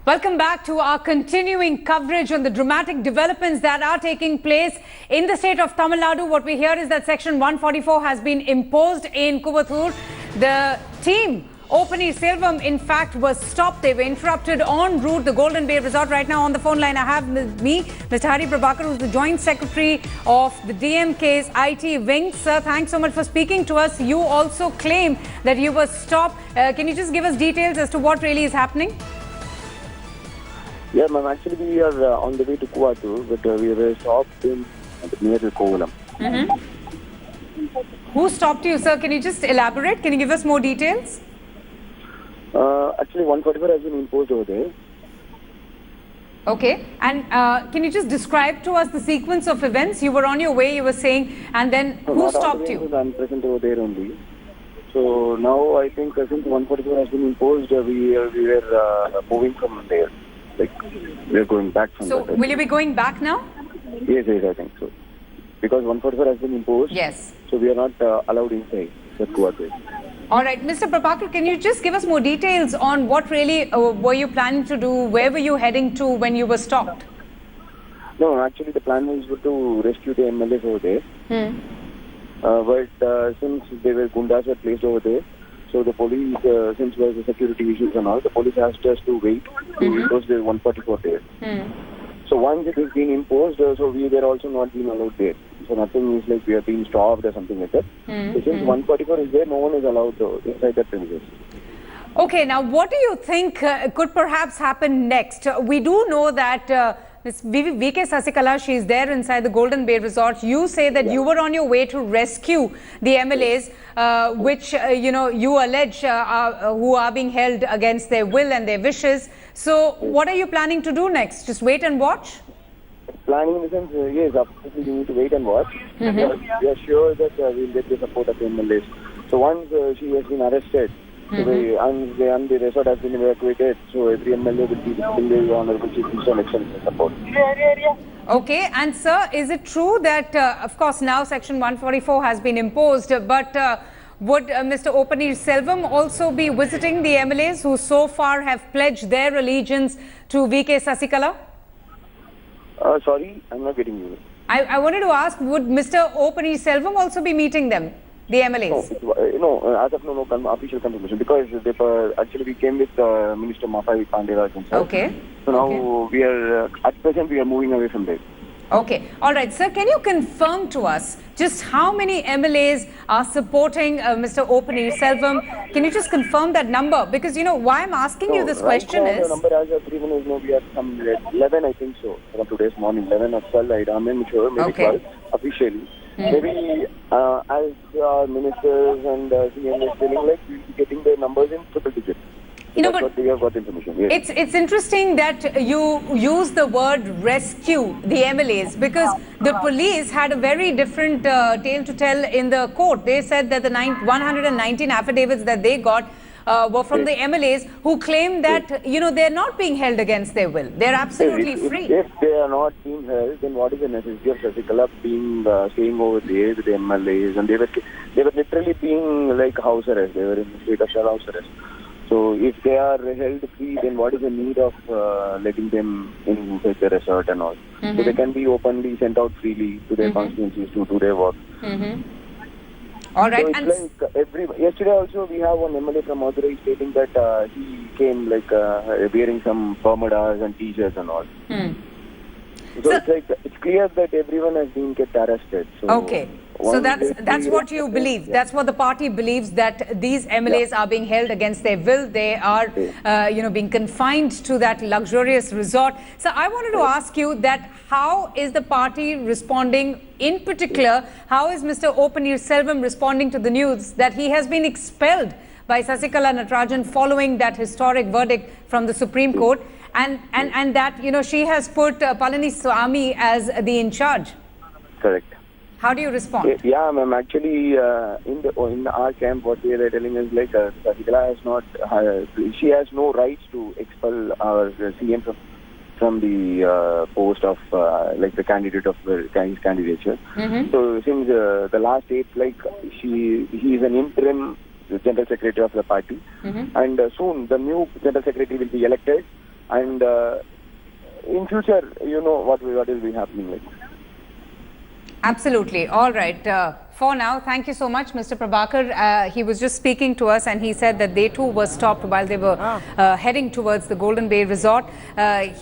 Welcome back to our continuing coverage on the dramatic developments that are taking place in the state of Tamil Nadu. What we hear is that Section 144 has been imposed in Kuvathur. The team, O Panneerselvam, in fact, was stopped. They were interrupted en route, the Golden Bay Resort. Right now on the phone line, I have with me Mr. Hari Prabhakar, who's the Joint Secretary of the DMK's IT wing. Sir, thanks so much for speaking to us. You also claim that you were stopped. Can you just give us details as to what really is happening? Yeah, ma'am. Actually, we are on the way to Kuvathur, but we were stopped near the Kovalam. Who stopped you, sir? Can you just elaborate? Can you give us more details? Actually, 144 has been imposed over there. Okay. And can you just describe to us the sequence of events? You were on your way, you were saying, and then who stopped you? I'm present over there only. So now I think since 144 has been imposed, we were moving from there. Like, we are going back from there. So, will you be going back now? Yes, I think so. Because 144 has been imposed. Yes. So, we are not allowed inside the Kuvathur. All right. Mr. Prabhakar, can you just give us more details on what really were you planning to do? Where were you heading to when you were stopped? No, actually the plan was to rescue the MLAs over there. But since they were gundas were placed over there, so the police, since there was a security issues and all, the police asked us to wait to impose the 144 there. So once it is being imposed, so we were also not being allowed there. So nothing is like we are being stopped or something like that. So since 144 is there, no one is allowed inside that premises. Okay, now what do you think could perhaps happen next? We do know that Ms. VK Sasikala, she is there inside the Golden Bay Resort. You say that you were on your way to rescue the MLAs, which you allege who are being held against their will and their wishes. So, what are you planning to do next? Just wait and watch? Planning in the sense, yes, absolutely we need to wait and watch. We are sure that we will get the support of the MLAs. So once she has been arrested, and the resort has been evacuated, so every MLA will be visiting the Honorable Chief Minister election support. Okay, and sir, is it true that, of course, now Section 144 has been imposed, but would Mr. O Panneerselvam also be visiting the MLAs who so far have pledged their allegiance to VK Sasikala? Sorry, I'm not getting you. I wanted to ask, would Mr. O Panneerselvam also be meeting them? The MLAs? As of no official confirmation, because actually we came with Minister Mafai Pandiraj himself. Okay. So now we are, at present we are moving away from there. Okay. All right. Sir, can you confirm to us just how many MLAs are supporting Mr. O Panneerselvam? Can you just confirm that number? Because, why I'm asking you this question is... The number as of 3 minutes, we are some 11, I think so. From today's morning, 11 or 12, I'm sure, maybe 12 officially. Maybe as our ministers and CMs feeling like we'll be getting the numbers in triple digits. That's what we have got information. Yes. It's interesting that you use the word rescue the MLAs, because the police had a very different tale to tell in the court. They said that the 119 affidavits that they got were from the MLAs who claim that, they're not being held against their will. They're absolutely free. If they are not being held, then what is the necessity of Sasikala being staying over there with the MLAs? And they were literally being like house arrest. They were in the state of house arrest. So if they are held free, then what is the need of letting them inside the resort and all? So they can be openly sent out freely to their constituencies to do their work. All right. So it's like yesterday also we have one MLA from Madurai stating that he came like wearing some bermudas and t-shirts and all. So it's like it's clear that everyone has been kept arrested. So okay. So that's what you believe. That's what the party believes, that these MLAs are being held against their will. They are, being confined to that luxurious resort. So I wanted to ask you that how is the party responding? In particular, how is Mr. O Panneerselvam responding to the news that he has been expelled by Sasikala Natarajan following that historic verdict from the Supreme Court, and that she has put Palani as the in charge? Correct. How do you respond? Yeah, ma'am. Actually, in our camp, what they are telling is like Sasikala has not, she has no rights to expel our CM from the post of like the candidate of his candidature. So since the last date, like he is an interim general secretary of the party, and soon the new general secretary will be elected. And in future, you know what will be happening like. Absolutely. All right. For now, thank you so much, Mr. Prabhakar. He was just speaking to us and he said that they too were stopped while they were heading towards the Golden Bay Resort.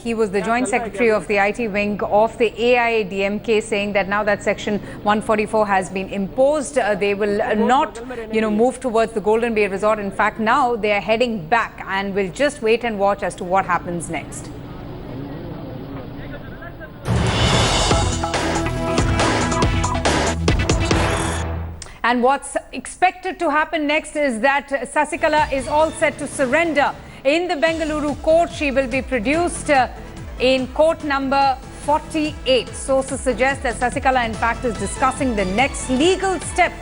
He was the Joint Secretary of the IT wing of the AIADMK, saying that now that Section 144 has been imposed, they will not, move towards the Golden Bay Resort. In fact, now they are heading back and will just wait and watch as to what happens next. And what's expected to happen next is that Sasikala is all set to surrender in the Bengaluru court. She will be produced in court number 48. Sources suggest that Sasikala, in fact, is discussing the next legal step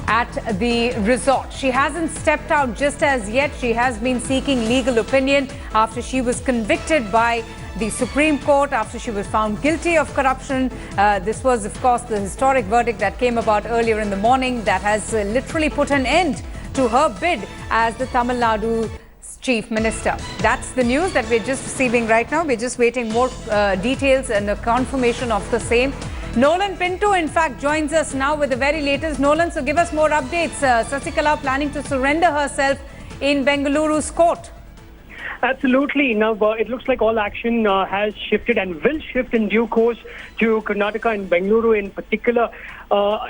at the resort. She hasn't stepped out just as yet. She has been seeking legal opinion after she was convicted by the Supreme Court, after she was found guilty of corruption. This was, of course, the historic verdict that came about earlier in the morning that has literally put an end to her bid as the Tamil Nadu Chief Minister. That's the news that we're just receiving right now. We're just waiting more details and a confirmation of the same. Nolan Pinto, in fact, joins us now with the very latest. Nolan, so give us more updates. Sasikala planning to surrender herself in Bengaluru's court. Absolutely. Now, it looks like all action has shifted and will shift in due course to Karnataka and Bengaluru in particular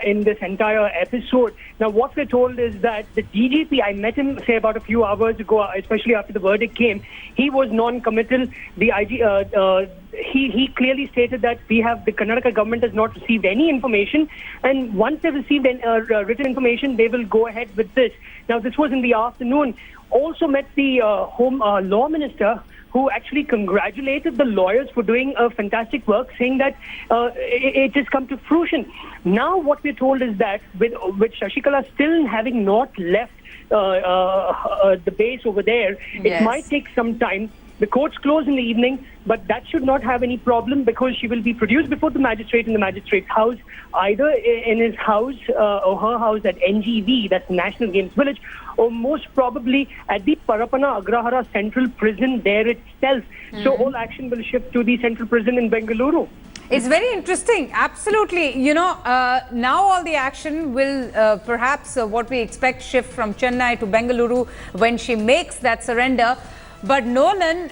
in this entire episode. Now, what we're told is that the DGP, I met him, say, about a few hours ago, especially after the verdict came. He was non-committal. The IG, he clearly stated that the Karnataka government has not received any information, and once they've received written information, they will go ahead with this. Now, this was in the afternoon. Also met the Home Law Minister, who actually congratulated the lawyers for doing a fantastic work, saying that it has come to fruition. Now what we're told is that with Sasikala still having not left the base over there, it might take some time. The courts close in the evening, but that should not have any problem because she will be produced before the magistrate in the magistrate's house, either in his house or her house at NGV, that's National Games Village, or most probably at the Parapana Agrahara Central Prison there itself. So all action will shift to the Central Prison in Bengaluru. It's very interesting. Absolutely. Now all the action will perhaps what we expect shift from Chennai to Bengaluru when she makes that surrender. But Nolan,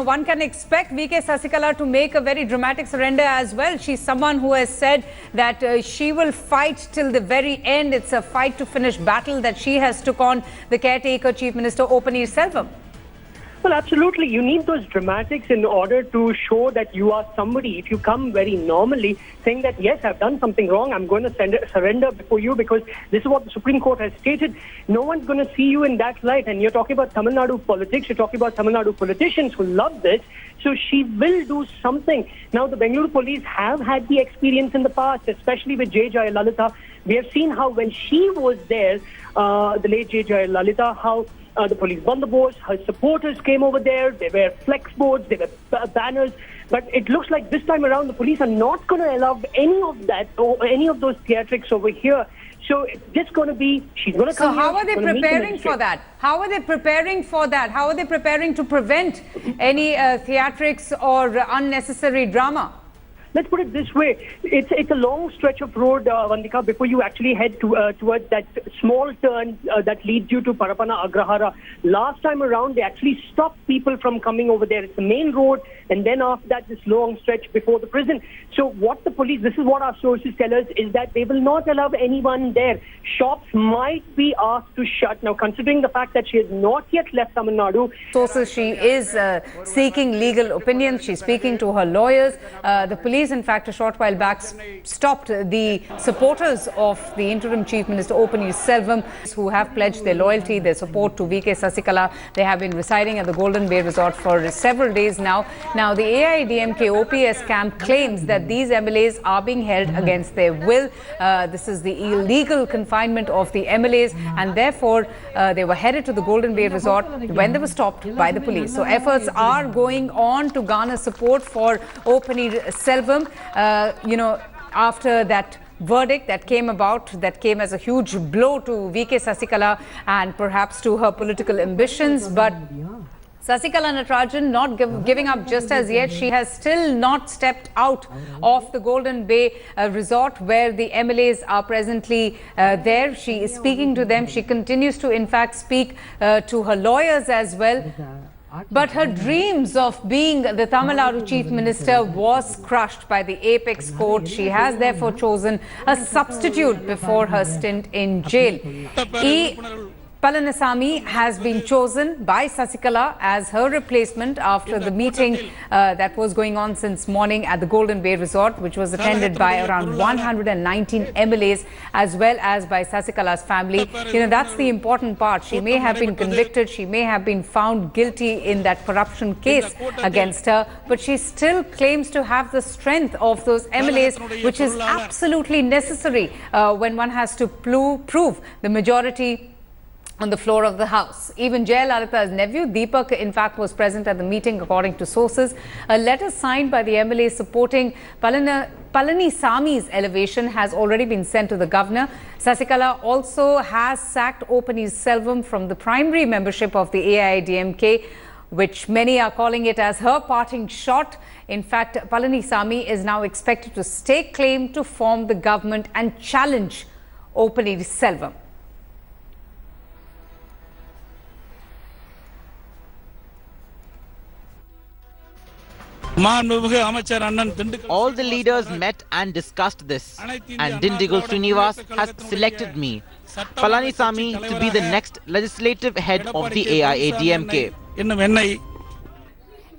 one can expect VK Sasikala to make a very dramatic surrender as well. She's someone who has said that she will fight till the very end. It's a fight to finish battle that she has took on the caretaker Chief Minister O Panneerselvam. Well, absolutely. You need those dramatics in order to show that you are somebody. If you come very normally saying that, yes, I've done something wrong, I'm going to surrender before you because this is what the Supreme Court has stated, no one's going to see you in that light. And you're talking about Tamil Nadu politics, you're talking about Tamil Nadu politicians who love this. So she will do something. Now, the Bengaluru police have had the experience in the past, especially with J. Jayalalita. We have seen how when she was there, the late J. Jayalalita, how the police bandobast, her supporters came over there, there were flex boards, there were banners, but it looks like this time around the police are not going to allow any of that or any of those theatrics over here. So it's just going to be, she's going to come here. So how are they preparing for that? How are they preparing for that? How are they preparing to prevent any theatrics or unnecessary drama? Let's put it this way. It's a long stretch of road, Vandika, before you actually head towards that small turn that leads you to Parapana Agrahara. Last time around, they actually stopped people from coming over there. It's the main road, and then after that, this long stretch before the prison. So what the police, this is what our sources tell us, is that they will not allow anyone there. Shops might be asked to shut. Now, considering the fact that she has not yet left Tamil Nadu. Sources, she is seeking legal opinions. She's speaking to her lawyers. The police, in fact, a short while back stopped the supporters of the interim Chief Minister O Panneerselvam, who have pledged their loyalty, their support to VK Sasikala. They have been residing at the Golden Bay Resort for several days now. Now, the AIADMK OPS camp claims that these MLAs are being held against their will. This is the illegal confinement of the MLAs, and therefore they were headed to the Golden Bay Resort when they were stopped by the police. So efforts are going on to garner support for O Panneerselvam. After that verdict that came about, that came as a huge blow to VK Sasikala and perhaps to her political ambitions. But Sasikala Natarajan not giving up just as yet. She has still not stepped out of the Golden Bay resort where the MLAs are presently there. She is speaking to them. She continues to in fact speak to her lawyers as well. But her dreams of being the Tamil Nadu Chief Minister was crushed by the apex court. She has therefore chosen a substitute before her stint in jail. Panneerselvam has been chosen by Sasikala as her replacement after the meeting that was going on since morning at the Golden Bay Resort, which was attended by around 119 MLAs as well as by Sasikala's family. You know, that's the important part. She may have been convicted, she may have been found guilty in that corruption case against her, but she still claims to have the strength of those MLAs, which is absolutely necessary when one has to prove the majority on the floor of the House. Even Jayalalitha's nephew, Deepak, in fact, was present at the meeting, according to sources. A letter signed by the MLA supporting Panneerselvam's elevation has already been sent to the governor. Sasikala also has sacked O Panneerselvam from the primary membership of the AIADMK, which many are calling it as her parting shot. In fact, Panneerselvam is now expected to stake claim to form the government and challenge O Panneerselvam. All the leaders met and discussed this, and Dindigul Srinivas has selected me, Panneerselvam, to be the next legislative head of the AIADMK.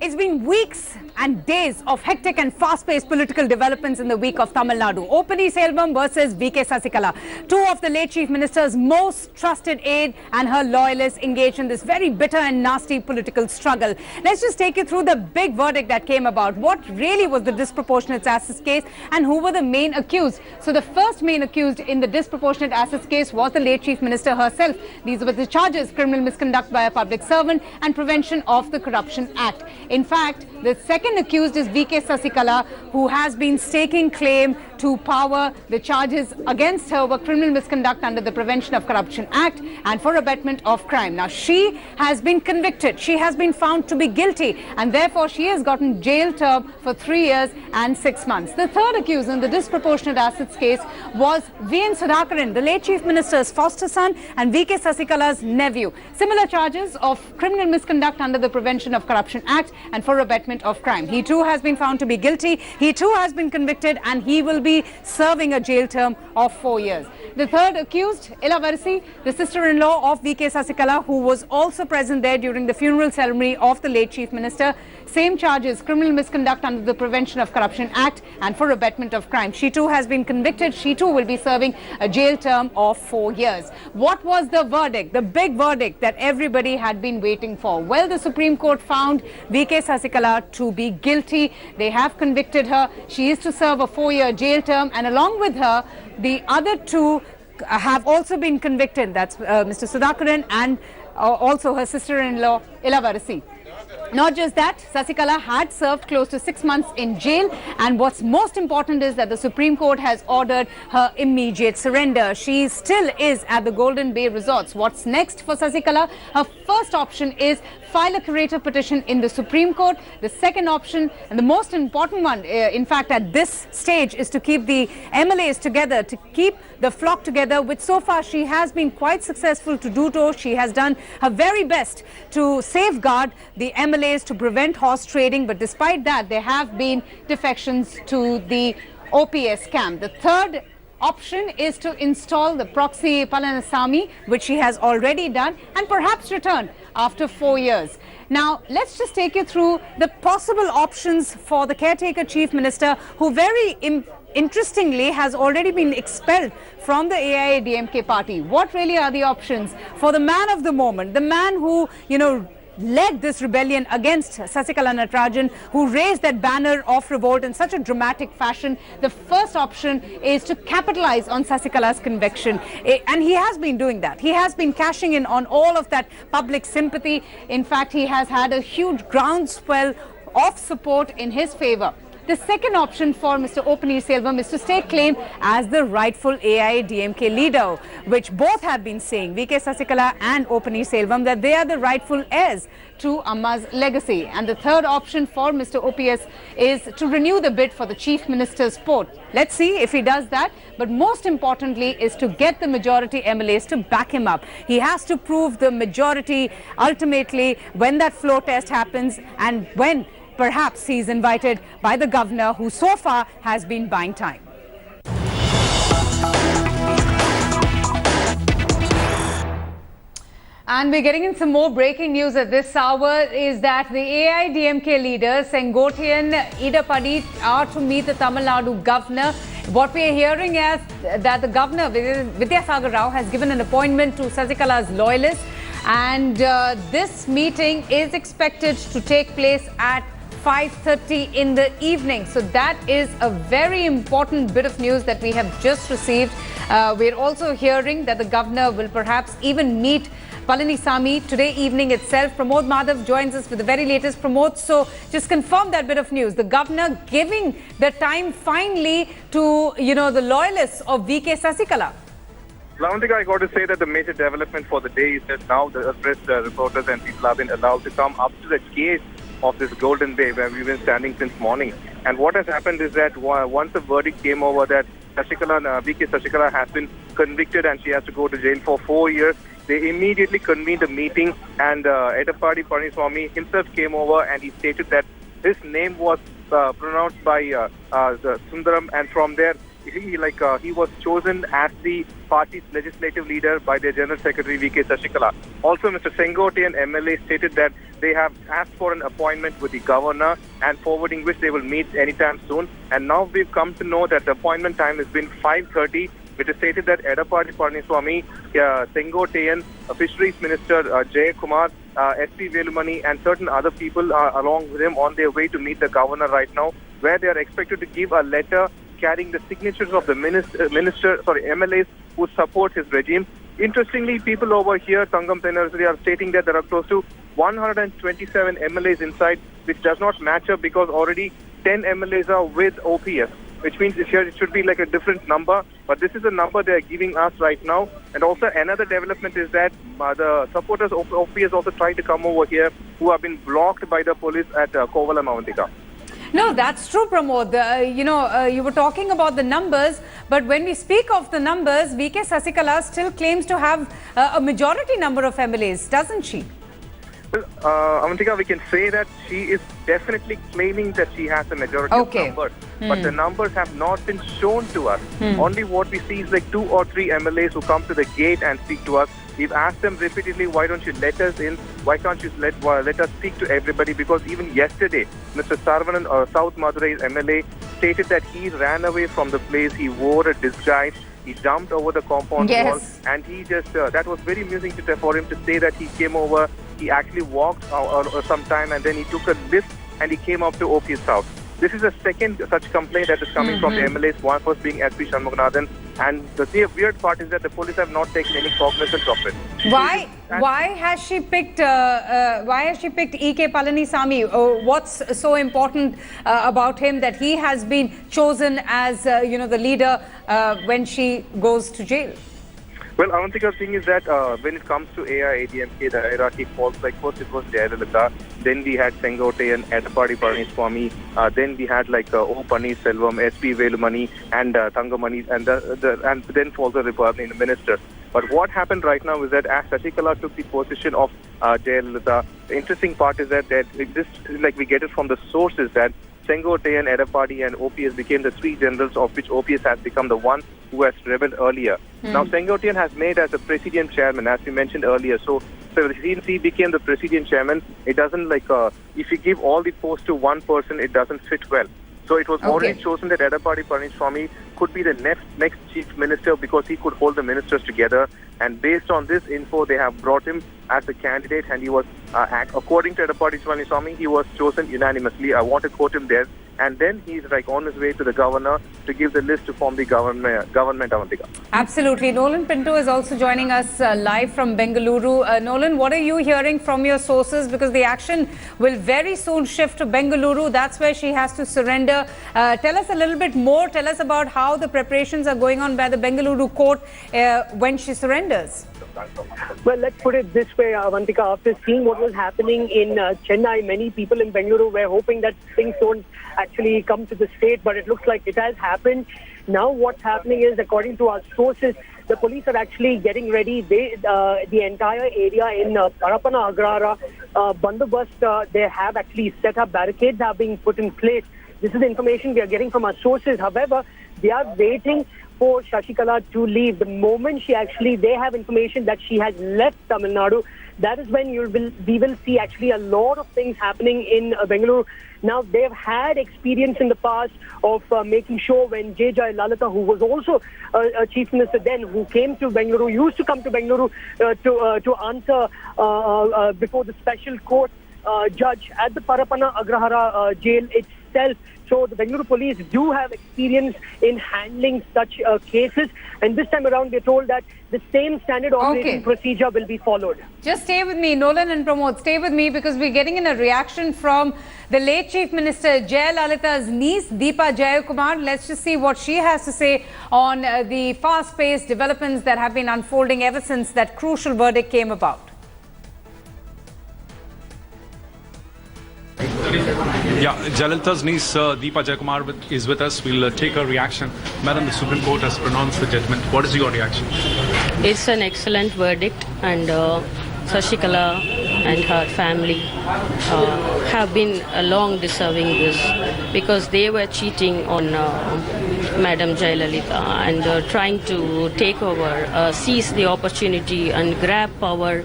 It's been weeks and days of hectic and fast-paced political developments in the week of Tamil Nadu. O Panneerselvam versus VK Sasikala. Two of the late Chief Minister's most trusted aide and her loyalists engaged in this very bitter and nasty political struggle. Let's just take you through the big verdict that came about. What really was the disproportionate assets case and who were the main accused? So the first main accused in the disproportionate assets case was the late Chief Minister herself. These were the charges: criminal misconduct by a public servant and Prevention of the Corruption Act. In fact, the second accused is VK Sasikala, who has been staking claim to power. The charges against her were criminal misconduct under the Prevention of Corruption Act and for abetment of crime. Now, she has been convicted. She has been found to be guilty, and therefore she has gotten jail term for 3 years and 6 months. The third accused in the disproportionate assets case was V.N. Sudhakaran, the late Chief Minister's foster son and VK Sasikala's nephew. Similar charges of criminal misconduct under the Prevention of Corruption Act and for abetment of crime. He too has been found to be guilty. He too has been convicted, and he will be serving a jail term of 4 years. The third accused, Ilavarsi, the sister-in-law of VK Sasikala, who was also present there during the funeral ceremony of the late Chief Minister. Same charges: criminal misconduct under the Prevention of Corruption Act and for abetment of crime. She too has been convicted. She too will be serving a jail term of 4 years. What was the verdict, the big verdict that everybody had been waiting for? Well, the Supreme Court found VK Sasikala to be guilty. They have convicted her. She is to serve a 4-year jail term, and along with her, the other two have also been convicted. That's Mr. Sudhakaran and also her sister-in-law, Ilavarsi. Not just that, Sasikala had served close to 6 months in jail, and what's most important is that the Supreme Court has ordered her immediate surrender. She still is at the Golden Bay Resorts. What's next for Sasikala? Her first option is file a curative petition in the Supreme Court. The second option, and the most important one, in fact, at this stage, is to keep the MLAs together, to keep the flock together, which so far she has been quite successful to do so. She has done her very best to safeguard the MLAs, to prevent horse trading, but despite that, there have been defections to the OPS camp. The third option is to install the proxy Panneerselvam, which she has already done, and perhaps return after 4 years. Now, let's just take you through the possible options for the caretaker Chief Minister, who very interestingly has already been expelled from the AIADMK party. What really are the options for the man of the moment, the man who, led this rebellion against Sasikala Natarajan, who raised that banner of revolt in such a dramatic fashion? The first option is to capitalize on Sasikala's conviction, and he has been doing that. He has been cashing in on all of that public sympathy. In fact, he has had a huge groundswell of support in his favor. The second option for Mr. O Panneerselvam is to stake claim as the rightful AIADMK leader, which both have been saying, VK Sasikala and O Panneerselvam, that they are the rightful heirs to Amma's legacy. And the third option for Mr. OPS is to renew the bid for the Chief Minister's post. Let's see if he does that. But most importantly is to get the majority MLAs to back him up. He has to prove the majority ultimately when that floor test happens and when perhaps he's invited by the governor, who so far has been buying time. And we're getting in some more breaking news at this hour is that the AIADMK leaders, Sengotian, Idapadi, are to meet the Tamil Nadu governor. What we are hearing is that the governor, Vidyasagar Rao, has given an appointment to Sasikala's loyalists, and this meeting is expected to take place at 5:30 in the evening. So that is a very important bit of news that we have just received. We're also hearing that the governor will perhaps even meet Palanisamy today evening itself. Pramod Madhav joins us with the very latest. Pramod, so just confirm that bit of news. The governor giving the time finally to, the loyalists of VK Sasikala. Lavantika, I got to say that the major development for the day is that now the press reporters and people have been allowed to come up to the gate of this Golden Bay where we've been standing since morning. And what has happened is that once the verdict came over that VK Sasikala has been convicted and she has to go to jail for 4 years, they immediately convened a meeting, and Edapadi Palaniswamy himself came over and he stated that his name was pronounced by Sundaram, and from there he was chosen as the party's legislative leader by their General Secretary VK Sasikala. Also, Mr. Sengotian MLA stated that they have asked for an appointment with the governor and forwarding which they will meet anytime soon. And now we've come to know that the appointment time has been 5:30. It is stated that Edapadi Palaniswamy, Sengotian, Fisheries Minister Jayakumar, SP Velumani and certain other people are along with him on their way to meet the governor right now, where they are expected to give a letter carrying the signatures of the MLAs who support his regime. Interestingly, people over here, Sangam Tenersi, are stating that there are close to 127 MLAs inside, which does not match up because already 10 MLAs are with OPS, which means it should be like a different number. But this is the number they are giving us right now. And also another development is that the supporters of OPS also tried to come over here, who have been blocked by the police at Kovalam, Avantika. No, that's true, Pramod. You were talking about the numbers, but when we speak of the numbers, VK Sasikala still claims to have a majority number of MLAs, doesn't she? Well, Avantika, we can say that she is definitely claiming that she has a majority of numbers, but the numbers have not been shown to us. Only what we see is like 2 or 3 MLAs who come to the gate and speak to us. We've asked them repeatedly, why don't you let us in? Why can't you let us speak to everybody? Because even yesterday, Mr. Sarvanan, South Madurai's MLA, stated that he ran away from the place. He wore a disguise. He jumped over the compound wall, and he just, that was very amusing for him to say that he came over. He actually walked some time and then he took a lift and he came up to OP's house. This is the second such complaint that is coming from the MLAs, one first being SP Shanmuganathan. And the weird part is that the police have not taken any cognizance of it. Why has she picked E.K. Palanisamy? What's so important about him that he has been chosen as the leader when she goes to jail? Well, Avantika, the thing is that when it comes to AIADMK, the hierarchy falls like first it was Jayalalitha, then we had Sengotian, Edapadi Palaniswamy, then we had like O Panneerselvam, SP Velumani and Thangamani, and then falls the minister. But what happened right now is that as Sasikala took the position of Jayalalitha, the interesting part is that this, like we get it from the sources, that Sengotian, Edapadi and OPS became the 3 generals, of which OPS has become the one who has rebelled earlier. Now Sengotian has made as a Presidium chairman, as we mentioned earlier. So since he became the Presidium chairman, it doesn't like, if you give all the posts to one person, it doesn't fit well. So it was already chosen that Edapadi Palaniswamy could be the next chief minister because he could hold the ministers together. And based on this info, they have brought him as a candidate, and he was, according to Edapadi Palaniswamy, he was chosen unanimously. I want to quote him there. and then he's like on his way to the governor to give the list to form the government, Avantika. Absolutely. Nolan Pinto is also joining us live from Bengaluru. Nolan, what are you hearing from your sources? Because the action will very soon shift to Bengaluru. That's where she has to surrender. Tell us a little bit more. Tell us about how the preparations are going on by the Bengaluru court when she surrenders. Well, let's put it this way, Avantika. After seeing what was happening in Chennai, many people in Bengaluru were hoping that things don't actually come to the state, but it looks like it has happened. Now what's happening is, according to our sources, the police are actually getting ready. The entire area in Parapana Agrara, Bandobast, they have actually set up barricades are being put in place. This is the information we are getting from our sources. However, they are waiting for Sasikala to leave. The moment they have information that she has left Tamil Nadu, that is when we will see actually a lot of things happening in Bengaluru. Now, they've had experience in the past of making sure when J.J. Lalita, who was also a chief minister then, who came to Bengaluru, used to come to Bengaluru to answer before the special court judge at the Parapana Agrahara jail itself. So the Bengaluru police do have experience in handling such cases. And this time around, they're told that the same standard operating procedure will be followed. Just stay with me, Nolan and Pramod. Stay with me, because we're getting in a reaction from the late Chief Minister Jayalalitha's niece, Deepa Jayakumar. Let's just see what she has to say on the fast-paced developments that have been unfolding ever since that crucial verdict came about. Yeah, Jayalalitha's niece Deepa Jayakumar is with us. We'll take her reaction. Madam, the Supreme Court has pronounced the judgment. What is your reaction? It's an excellent verdict, and Sasikala and her family have been long deserving this, because they were cheating on Madam Jayalalitha and trying to take over, seize the opportunity and grab power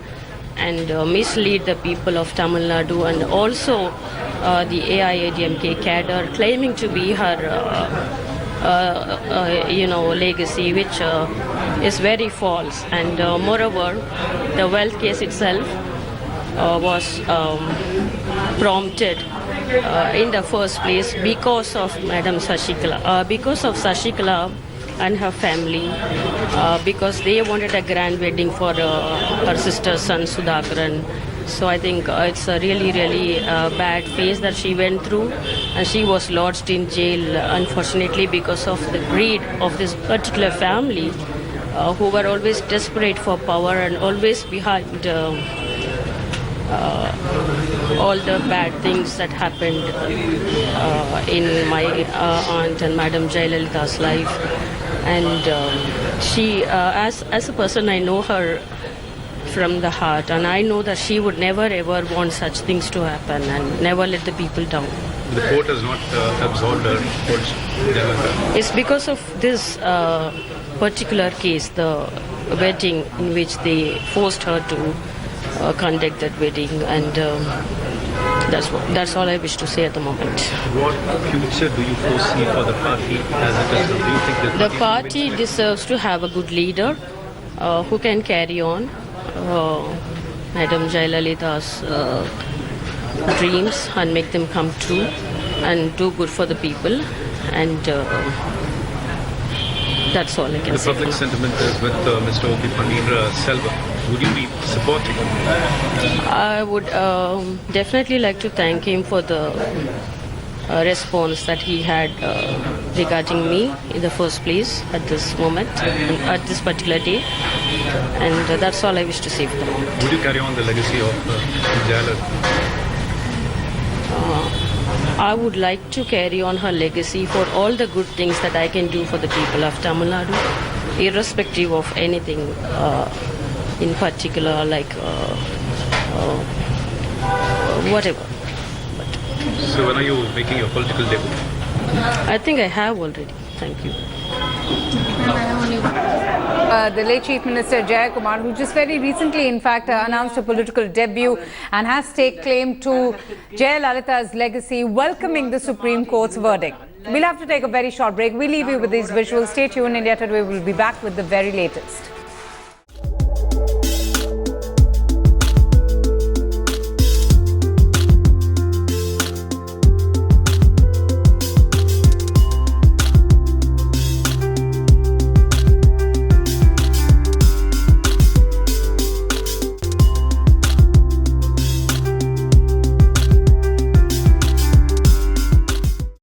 and mislead the people of Tamil Nadu, and also the AIADMK cadre, claiming to be her legacy, which is very false. And moreover, the wealth case itself was prompted in the first place because of Madam Sasikala, and her family, because they wanted a grand wedding for her sister's son Sudhakaran. So I think it's a really, really bad phase that she went through, and she was lodged in jail, unfortunately, because of the greed of this particular family, who were always desperate for power and always behind all the bad things that happened in my aunt and Madam Jayalalitha's life. And she, as a person, I know her from the heart, and I know that she would never ever want such things to happen and never let the people down. The court has not absolved her. It's because of this particular case, the wedding in which they forced her to conduct that wedding, and that's all I wish to say at the moment. What future do you foresee for the party as it is? Do you think the party deserves to have a good leader who can carry on Madam Jayalalitha's dreams and make them come true and do good for the people, and that's all I can say. The public sentiment is with Mr. O Panneerselvam. Would you be supporting him? I would definitely like to thank him for the response that he had regarding me in the first place at this moment, at this particular day, and that's all I wish to say for the moment. Would you carry on the legacy of Jayalalitha? I would like to carry on her legacy for all the good things that I can do for the people of Tamil Nadu, irrespective of anything in particular, like whatever. So when are you making your political debut? I think I have already. Thank you. The late Chief Minister Jayakumar, who just very recently, in fact, announced a political debut and has staked claim to Jayalalitha's legacy, welcoming the Supreme Court's verdict. We'll have to take a very short break. We'll leave you with these visuals. Stay tuned. India Today will be back with the very latest.